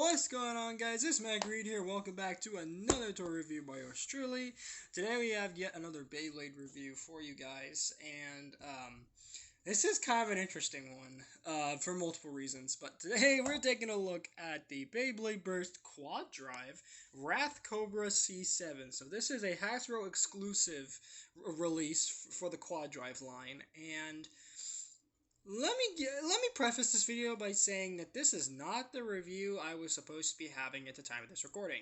What's going on, guys? It's MRGang here. Welcome back to another toy review by yours truly. Today we have yet another Beyblade review for you guys, and this is kind of an interesting one for multiple reasons. But today we're taking a look at the Beyblade Burst Quad Drive Wrath Cobra C7. So this is a Hasbro exclusive release for the Quad Drive line, and let me preface this video by saying that this is not the review I was supposed to be having at the time of this recording.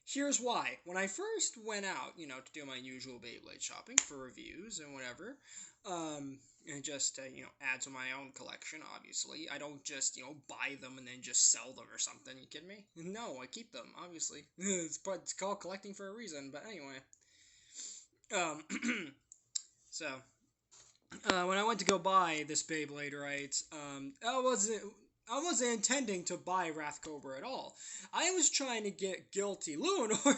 Here's why. When I first went out, to do my usual Beyblade shopping for reviews and whatever, and just to, add to my own collection, obviously. I don't just, buy them and then just sell them or something. You kidding me? No, I keep them, obviously. It's called collecting for a reason, but anyway. So... when I went to go buy this Beyblade, right, I wasn't intending to buy Wrath Cobra at all. I was trying to get Guilty Luminor,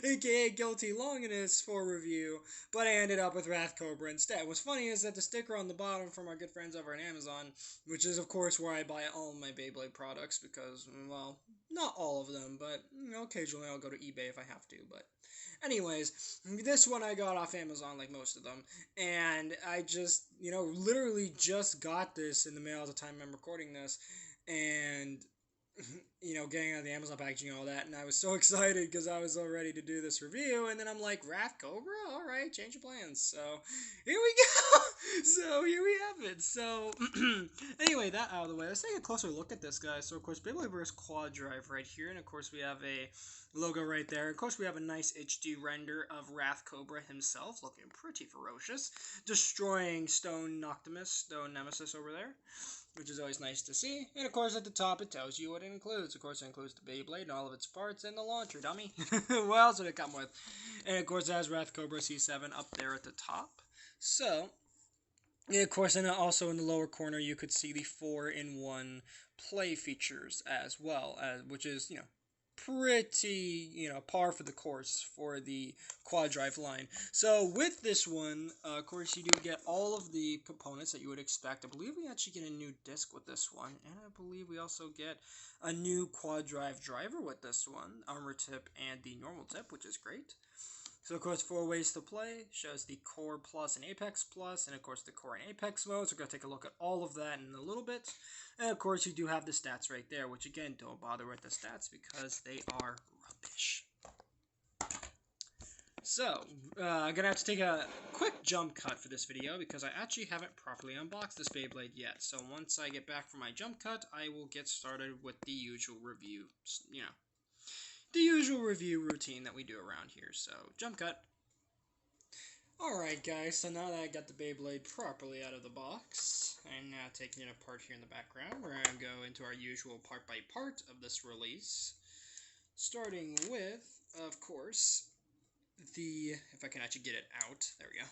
aka Guilty Longinus, for review, but I ended up with Wrath Cobra instead. What's funny is that the sticker on the bottom from our good friends over at Amazon, which is of course where I buy all of my Beyblade products, because, well, not all of them, but occasionally I'll go to eBay if I have to, but... Anyways, this one I got off Amazon like most of them, and I just, literally just got this in the mail at the time I'm recording this, and, getting out of the Amazon packaging and all that, and I was so excited because I was all ready to do this review, and then I'm like, Wrath Cobra? Alright, change of plans, so, here we go! So, here we have it. So, anyway, that out of the way, let's take a closer look at this, guys. So, of course, Beyblade Burst Quad Drive right here, and of course, we have a logo right there. Of course, we have a nice HD render of Wrath Cobra himself, looking pretty ferocious, destroying Stone Nemesis over there, which is always nice to see. And of course, at the top, it tells you what it includes. Of course, it includes the Beyblade and all of its parts, and the launcher, dummy. What else did it come with? And of course, it has Wrath Cobra C7 up there at the top. So, and of course, and also in the lower corner, you could see the 4-in-1 play features as well, which is, pretty, par for the course for the Quad Drive line. So with this one, of course, you do get all of the components that you would expect. I believe we actually get a new disc with this one, and I believe we also get a new Quad Drive driver with this one, armor tip and the normal tip, which is great. So, of course, 4 ways to play, shows the Core Plus and Apex Plus, and, of course, the Core and Apex modes. We're going to take a look at all of that in a little bit. And, of course, you do have the stats right there, which, again, don't bother with the stats because they are rubbish. So, I'm going to have to take a quick jump cut for this video because I actually haven't properly unboxed this Beyblade yet. So, once I get back from my jump cut, I will get started with the usual review, the usual review routine that we do around here. So, jump cut. Alright, guys, so now that I got the Beyblade properly out of the box, I'm now taking it apart here in the background. We're going to go into our usual part by part of this release. Starting with, of course, if I can actually get it out, there we go,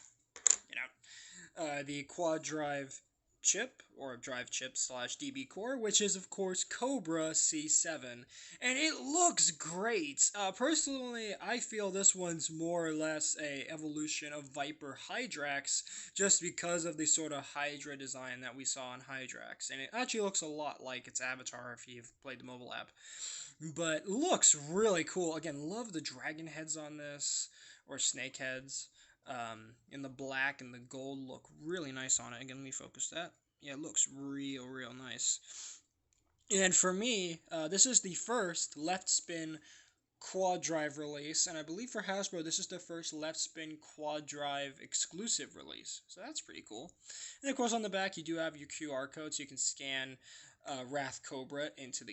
get out, the Quad Drive chip, or drive chip / DB core, which is of course Cobra C7, and it looks great. Personally, I feel this one's more or less a evolution of Viper Hydrax, just because of the sort of Hydra design that we saw on Hydrax, and it actually looks a lot like its avatar if you've played the mobile app, but looks really cool. Again, love the dragon heads on this, or snake heads. And the black and the gold look really nice on it. Again, let me focus that. Yeah, it looks real nice. And for me, this is the first left spin Quad Drive release, and I believe for Hasbro, this is the first left spin Quad Drive exclusive release. So that's pretty cool. And of course, on the back, you do have your QR code, so you can scan Wrath Cobra into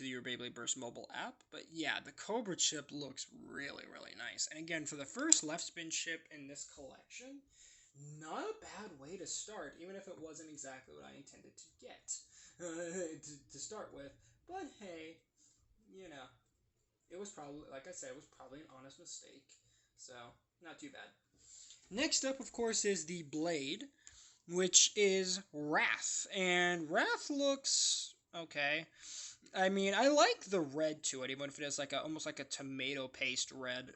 your Beyblade Burst mobile app. But yeah, the Cobra chip looks really nice. And again, for the first left spin chip in this collection, not a bad way to start, even if it wasn't exactly what I intended to get to start with. But hey, it was probably, like I said, it was probably an honest mistake. So, not too bad. Next up, of course, is the Blade, which is Wrath, and Wrath looks okay. I mean, I like the red to it, even if it is like almost like a tomato paste red.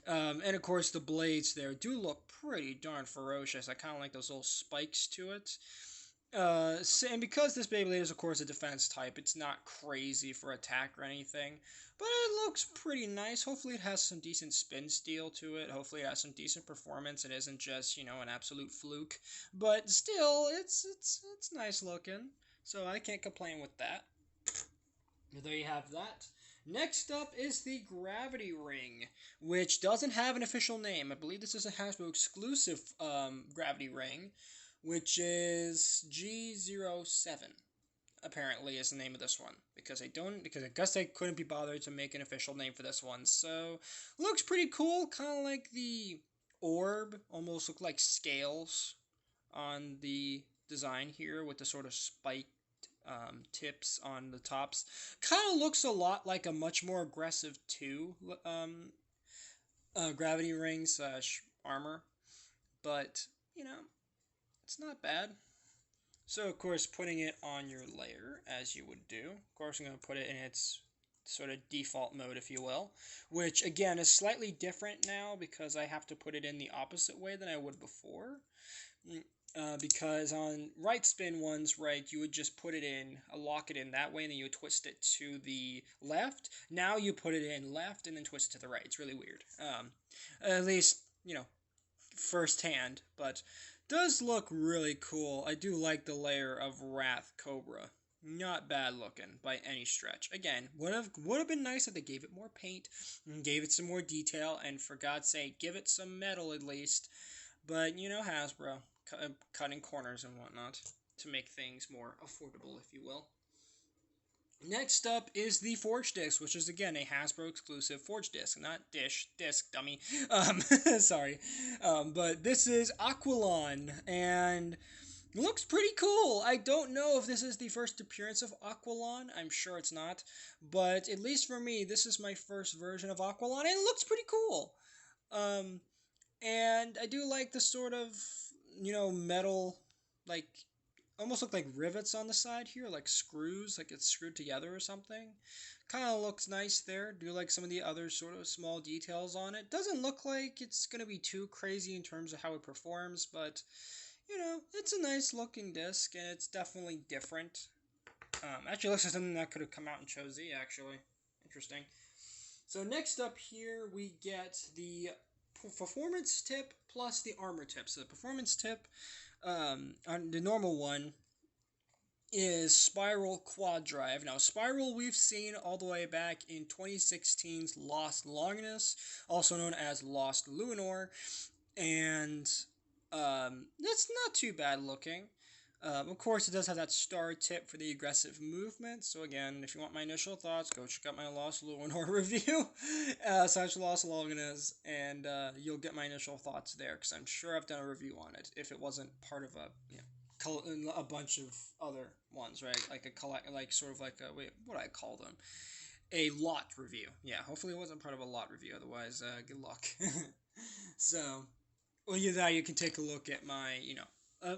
And of course, the blades there do look pretty darn ferocious. I kind of like those little spikes to it. And because this Beyblade is, of course, a defense type, it's not crazy for attack or anything, but it looks pretty nice. Hopefully, it has some decent spin steel to it. Hopefully, it has some decent performance. It isn't just, an absolute fluke, but still, it's nice looking. So I can't complain with that. There you have that. Next up is the Gravity Ring, which doesn't have an official name. I believe this is a Hasbro exclusive Gravity Ring, which is G07. Apparently, is the name of this one because I guess they couldn't be bothered to make an official name for this one. So looks pretty cool, kind of like the orb, almost look like scales on the design here with the sort of spiked tips on the tops. Kind of looks a lot like a much more aggressive 2 gravity ring slash armor, but it's not bad. So of course, putting it on your layer as you would do. Of course, I'm going to put it in its sort of default mode, if you will, which again is slightly different now because I have to put it in the opposite way than I would before. Because on right spin ones, right, you would just put it in, lock it in that way, and then you would twist it to the left. Now you put it in left and then twist it to the right. It's really weird. At least, firsthand, but does look really cool. I do like the layer of Wrath Cobra. Not bad looking by any stretch. Again, would have been nice if they gave it more paint and gave it some more detail, and for God's sake, give it some metal at least. But Hasbro cutting corners and whatnot to make things more affordable, if you will. Next up is the Forge Disc, which is again a Hasbro exclusive Forge Disc, not disc, dummy. Sorry, but this is Aqualon, and looks pretty cool. I don't know if this is the first appearance of Aqualon. I'm sure it's not, but at least for me, this is my first version of Aqualon, and it looks pretty cool. And I do like the sort of metal, like almost look like rivets on the side here, like screws, like it's screwed together or something. Kind of looks nice there. Do like some of the other sort of small details on it. Doesn't look like it's going to be too crazy in terms of how it performs, but it's a nice looking disc, and it's definitely different. Actually looks like something that could have come out in Cho Z, actually. Interesting. So next up here, we get the performance tip plus the armor tip. So the performance tip, on the normal one, is Spiral Quad Drive. Now, Spiral we've seen all the way back in 2016's Lost Longinus, also known as Lost Luinor, and that's not too bad looking. Of course, it does have that star tip for the aggressive movement. So again, if you want my initial thoughts, go check out my Lost Luinor review, / Lost Longinus, and you'll get my initial thoughts there, because I'm sure I've done a review on it, if it wasn't part of a bunch of other ones, right? Like what do I call them? A lot review. Yeah, hopefully it wasn't part of a lot review, otherwise, good luck. So, well, you can take a look at my,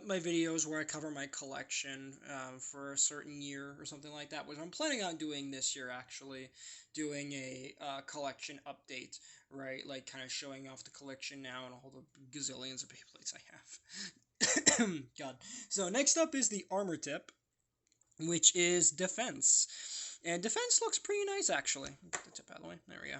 my videos where I cover my collection for a certain year or something like that, which I'm planning on doing this year, actually, doing a collection update, right? Like, kind of showing off the collection now and all the gazillions of Beyblades I have. God. So, next up is the armor tip, which is defense. And defense looks pretty nice, actually. Get the tip out of the way. There we go.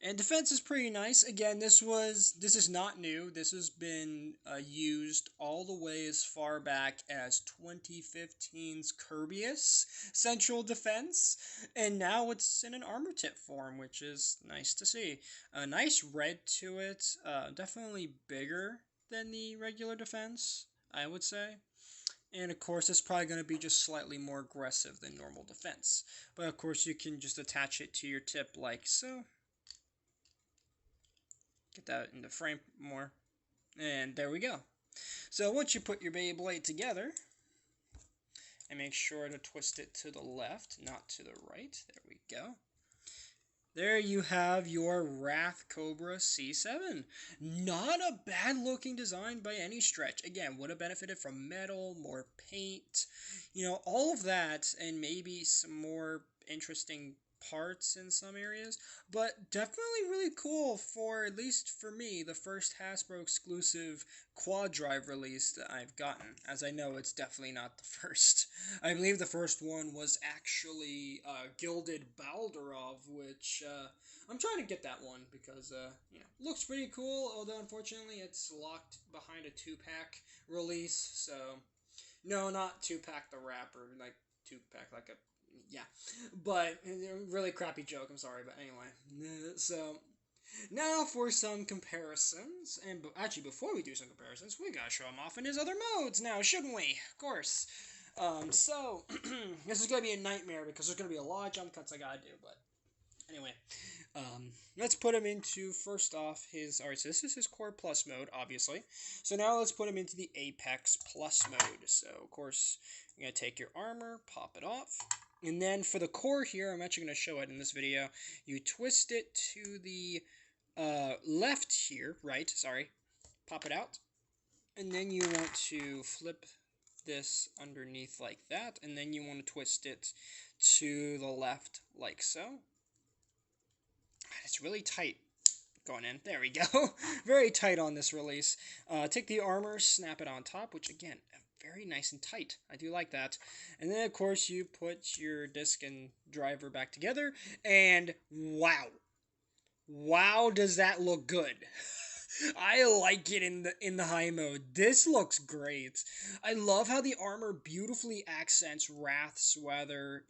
And defense is pretty nice. Again, this is not new. This has been used all the way as far back as 2015's Kirby's Central Defense, and now it's in an armor tip form, which is nice to see. A nice red to it, definitely bigger than the regular defense, I would say. And of course, it's probably going to be just slightly more aggressive than normal defense. But of course, you can just attach it to your tip like so. Get that into frame more. And there we go. So once you put your Beyblade together, and make sure to twist it to the left, not to the right. There we go. There you have your Wrath Cobra C7. Not a bad looking design by any stretch. Again, would have benefited from metal, more paint, all of that, and maybe some more interesting parts in some areas, but definitely really cool for, at least for me, the first Hasbro exclusive quad drive release that I've gotten, as I know it's definitely not the first. I believe the first one was actually Gilded Baldurov, which I'm trying to get that one because looks pretty cool, although unfortunately it's locked behind a 2-pack release, so no, not 2-pack the wrapper, like 2-pack like a yeah, but really crappy joke. I'm sorry, but anyway. So now for some comparisons, and actually before we do some comparisons, we gotta show him off in his other modes now, shouldn't we? Of course. So this is gonna be a nightmare because there's gonna be a lot of jump cuts I gotta do, but anyway. Let's put him into, first off, alright, so this is his Core Plus mode, obviously. So now let's put him into the Apex Plus mode. So, of course, you're going to take your armor, pop it off. And then for the core here, I'm actually going to show it in this video. You twist it to the left here, right, sorry. Pop it out. And then you want to flip this underneath like that. And then you want to twist it to the left like so. It's really tight going in. There we go. Very tight on this release. Take the armor, snap it on top, which again, very nice and tight. I do like that. And then, of course, you put your disc and driver back together, and wow. Wow, does that look good. I like it in the high mode. This looks great. I love how the armor beautifully accents Wrath's rather,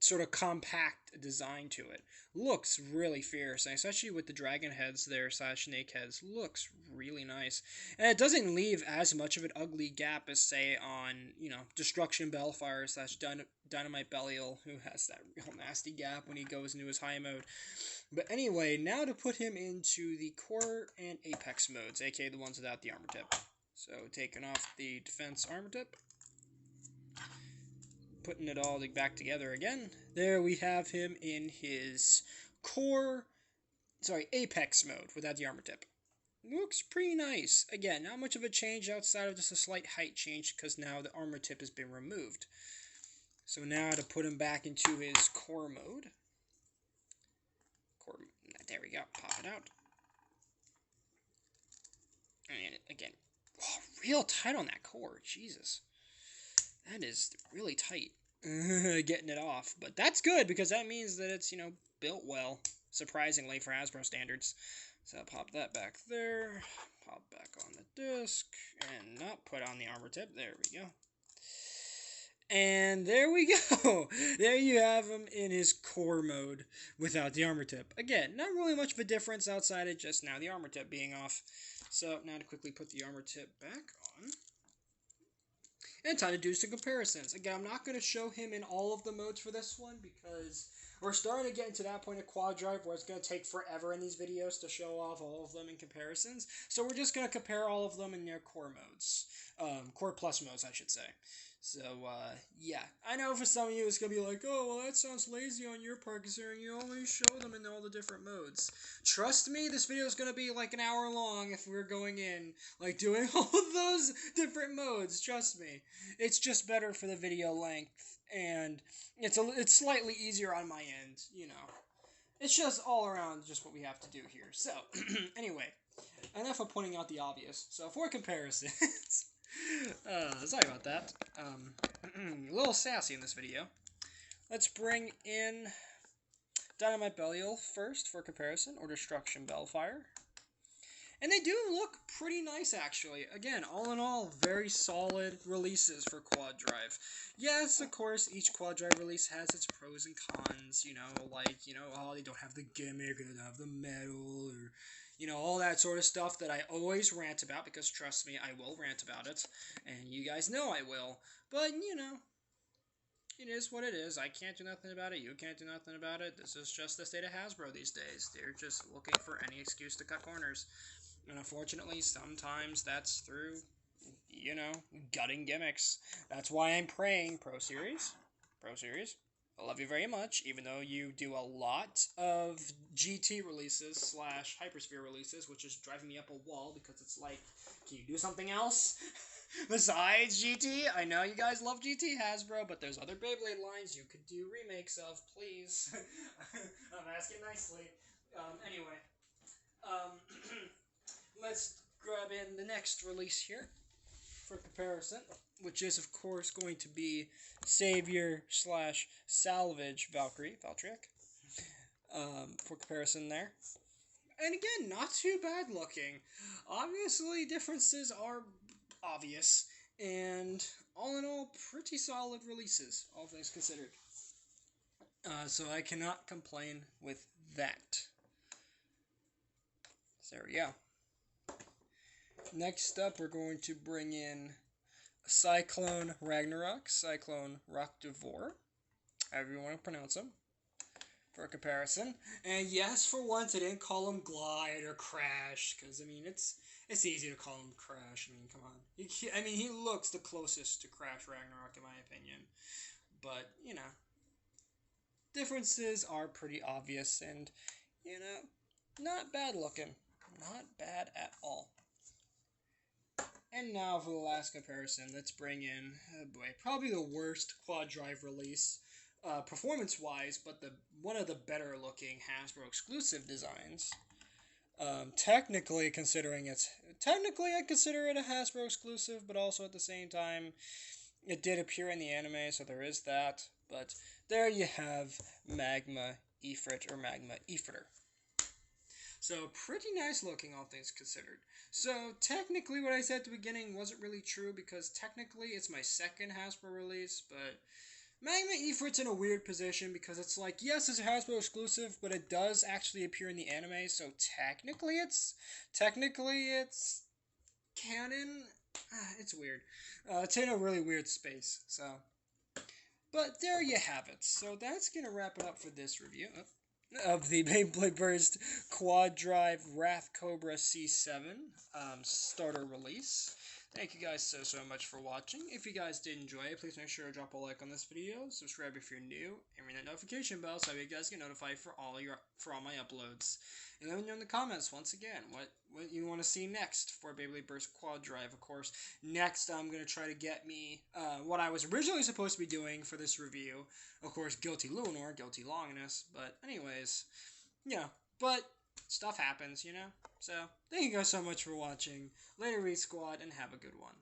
sort of compact design to it. Looks really fierce, and especially with the dragon heads there, / snake heads, looks really nice. And it doesn't leave as much of an ugly gap as, say, on, Destruction Bellfire / Dynamite Belial, who has that real nasty gap when he goes into his high mode. But anyway, now to put him into the Core and Apex modes, aka the ones without the armor tip. So, taking off the defense armor tip, putting it all back together again. There we have him in his Apex mode without the armor tip. Looks pretty nice. Again, not much of a change outside of just a slight height change because now the armor tip has been removed. So now to put him back into his core mode. There we go. Pop it out. And again, real tight on that core. Jesus. That is really tight. Getting it off. But that's good because that means that it's, built well. Surprisingly for Hasbro standards. So I'll pop that back there. Pop back on the disc. And not put on the armor tip. There we go. And there we go. There you have him in his core mode without the armor tip. Again, not really much of a difference outside of just now the armor tip being off. So now to quickly put the armor tip back on. And time to do some comparisons. Again, I'm not going to show him in all of the modes for this one because we're starting to get into that point of quad drive where it's going to take forever in these videos to show off all of them in comparisons. So we're just going to compare all of them in their core modes. Core plus modes, I should say. So, yeah. I know for some of you it's going to be like, oh, well, that sounds lazy on your part considering you only show them in all the different modes. Trust me, this video is going to be like an hour long if we're going in, like, doing all of those different modes. Trust me. It's just better for the video length, and it's slightly easier on my end, It's just all around just what we have to do here. So, anyway, enough of pointing out the obvious. So, for comparisons... sorry about that. A little sassy in this video. Let's bring in Dynamite Belial first for comparison, or Destruction Bellfire. And they do look pretty nice, actually. Again, all in all, very solid releases for Quad Drive. Yes, of course, each Quad Drive release has its pros and cons, oh, they don't have the gimmick, or they don't have the metal, or... all that sort of stuff that I always rant about, because trust me, I will rant about it, and you guys know I will, but, it is what it is. I can't do nothing about it, you can't do nothing about it. This is just the state of Hasbro these days. They're just looking for any excuse to cut corners, and unfortunately, sometimes that's through, gutting gimmicks. That's why I'm praying, Pro Series, I love you very much, even though you do a lot of GT releases / Hypersphere releases, which is driving me up a wall because it's like, can you do something else? Besides GT, I know you guys love GT Hasbro, but there's other Beyblade lines you could do remakes of, please. I'm asking nicely. Anyway, um, let's grab in the next release here for comparison, which is, of course, going to be Savior slash Salvage Valkyric, for comparison there. And again, not too bad looking. Obviously, differences are obvious, and all in all, pretty solid releases, all things considered. So I cannot complain with that. So there we go. Next up, we're going to bring in Cyclone Ragnarok, Cyclone Rockdevor, however you want to pronounce them, for comparison. And yes, for once, I didn't call him Glide or Crash, because, I mean, it's easy to call him Crash. I mean, come on. He looks the closest to Crash Ragnarok, in my opinion. But, you know, differences are pretty obvious, and, you know, not bad looking. Not bad at all. And now for the last comparison, let's bring in, oh boy, probably the worst quad drive release, performance-wise, but one of the better looking Hasbro exclusive designs. Technically, I consider it a Hasbro exclusive, but also at the same time, it did appear in the anime, so there is that. But there you have Magma Ifrit, or Magma Ifriter. So, pretty nice looking, all things considered. So, technically, what I said at the beginning wasn't really true, because technically it's my second Hasbro release, but Magma Ifrit's in a weird position, because it's like, yes, it's a Hasbro exclusive, but it does actually appear in the anime, so technically it's canon. It's weird. It's in a really weird space, so. But there you have it. So, that's going to wrap it up for this review of the Beyblade Burst Quad Drive Wrath Cobra C7 starter release. Thank you guys so much for watching. If you guys did enjoy it, please make sure to drop a like on this video, subscribe if you're new, and ring that notification bell so you guys get notified for all my uploads. And let me know in the comments once again what you want to see next for Beyblade Burst Quad Drive. Of course, next I'm going to try to get me what I was originally supposed to be doing for this review. Of course, Guilty Lunar, Guilty Longinus. But anyways, yeah. But stuff happens, you know? So, thank you guys so much for watching. Later, Reed Squad, and have a good one.